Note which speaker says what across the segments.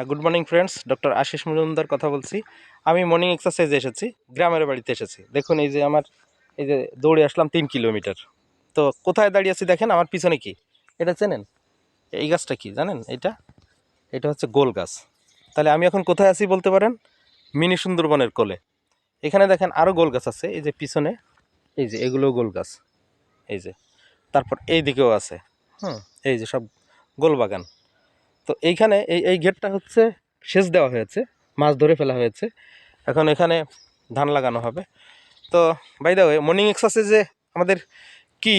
Speaker 1: Good morning friends, doctor Ashis Majumdar কথা বলছি। আমি মর্নিং এক্সারসাইজে এসেছি, গ্রামের বাড়িতে এসেছি। দেখুন এই যে আমার এই যে দৌড়ে আসলাম 3 কিলোমিটার। তো কোথায় দাঁড়িয়ে আছি দেখেন, আমার পিছনে কি এটা চেনেন? এই গাছটা কি জানেন? এটা হচ্ছে গোল গাছ। তাহলে আমি এখন কোথায় আছি বলতে পারেন? মিনি সুন্দরবনের কোলে। এখানে দেখেন আরও গোল গাছ আছে, এই যে পিছনে, এই যে এগুলো গোল গাছ, এই যে তারপর এই দিকেও আছে। এই যে সব গোল বাগান। তো এইখানে এই গেটটা হচ্ছে সেচ দেওয়া হয়েছে, মাছ ধরে ফেলা হয়েছে। এখন এখানে ধান লাগানো হবে। তো বাই দ্য ওয়ে, মর্নিং এক্সারসাইজে আমাদের কি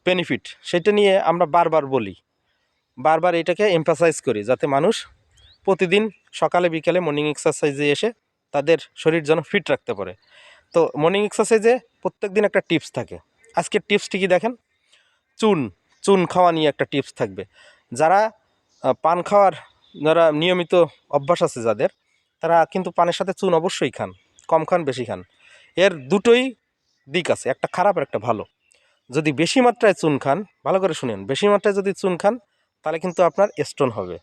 Speaker 1: বেনিফিট সেটা নিয়ে আমরা বারবার বলি, বারবার এটাকে এমফাসাইজ করি, যাতে মানুষ প্রতিদিন সকালে বিকালে মর্নিং এক্সারসাইজে এসে তাদের শরীর যেন ফিট রাখতে পারে। তো মর্নিং এক্সারসাইজে প্রত্যেক দিন একটা টিপস থাকে। আজকের টিপসটি কি দেখেন? চুন খাওয়া নিয়ে একটা টিপস থাকবে। যারা পান খাওয়ার যারা নিয়মিত অভ্যাস আছে যাদের, তারা কিন্তু পানের সাথে চুন অবশ্যই খান, কম খান বেশি খান। এর দুটোই দিক আছে, একটা খারাপ আর একটা ভালো। যদি বেশি মাত্রায় চুন খান, ভালো করে শুনেন, বেশি মাত্রায় যদি চুন খান তাহলে কিন্তু আপনার স্টোন হবে।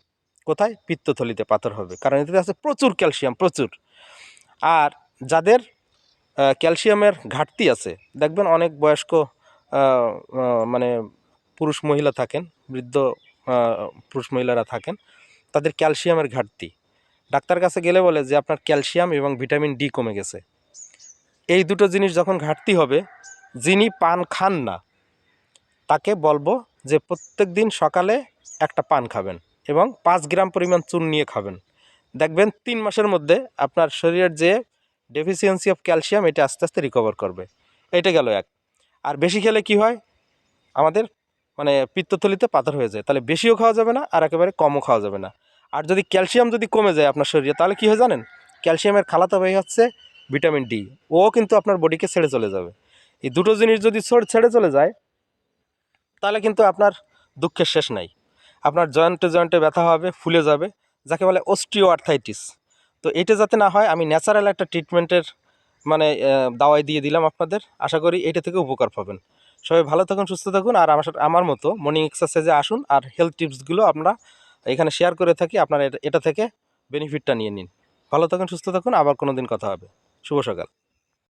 Speaker 1: কোথায়? পিত্তথলিতে পাথর হবে, কারণ এতে আছে প্রচুর ক্যালসিয়াম, প্রচুর। আর যাদের ক্যালসিয়ামের ঘাটতি আছে, দেখবেন অনেক বয়স্ক মানে পুরুষ মহিলা থাকেন, বৃদ্ধ পুরুষ মহিলারা থাকেন, তাদের ক্যালসিয়ামের ঘাটতি। ডাক্তার কাছে গেলে বলে যে আপনার ক্যালসিয়াম এবং ভিটামিন ডি কমে গেছে। এই দুটো জিনিস যখন ঘাটতি হবে, যিনি পান খান না তাকে বলবো যে প্রত্যেক দিন সকালে একটা পান খাবেন এবং 5 গ্রাম পরিমাণ চুন নিয়ে খাবেন। দেখবেন 3 মাসের মধ্যে আপনার শরীরের যে ডেফিসিয়েন্সি অফ ক্যালসিয়াম, এটা আস্তে আস্তে রিকভার করবে। এটা গেল এক। আর বেশি খেলে কি হয়? আমাদের পিত্তথলিতে পাথর হয়ে যায়। তাহলে বেশিও খাওয়া যাবে না, আর একেবারে কমও খাওয়া যাবে না। আর যদি ক্যালসিয়াম কমে যায় আপনার শরীরে, তাহলে কী হয় জানেন? ক্যালসিয়ামের খালাতো ভাই হচ্ছে ভিটামিন ডি, ও কিন্তু আপনার বডিকে ছেড়ে চলে যাবে। এই দুটো জিনিস যদি ছেড়ে চলে যায়, তাহলে কিন্তু আপনার দুঃখের শেষ নাই। আপনার জয়েন্টে জয়েন্টে ব্যথা হবে, ফুলে যাবে, যাকে বলে অস্টিও আর্থাইটিস। তো এটা যাতে না হয়, আমি ন্যাচারাল একটা ট্রিটমেন্টের দাওয়াই দিয়ে দিলাম আপনাদের। আশা করি এটা থেকে উপকার পাবেন। সবাই ভালো থাকুন, সুস্থ থাকুন। আর আমার মতো মর্নিং এক্সারসাইজে আসুন, আর হেলথ টিপসগুলো আমরা এখানে শেয়ার করে থাকি। আপনারা এটা থেকে বেনিফিটটা নিয়ে নিন। ভালো থাকুন, সুস্থ থাকুন। আবার কোনো দিন কথা হবে। শুভ সকাল।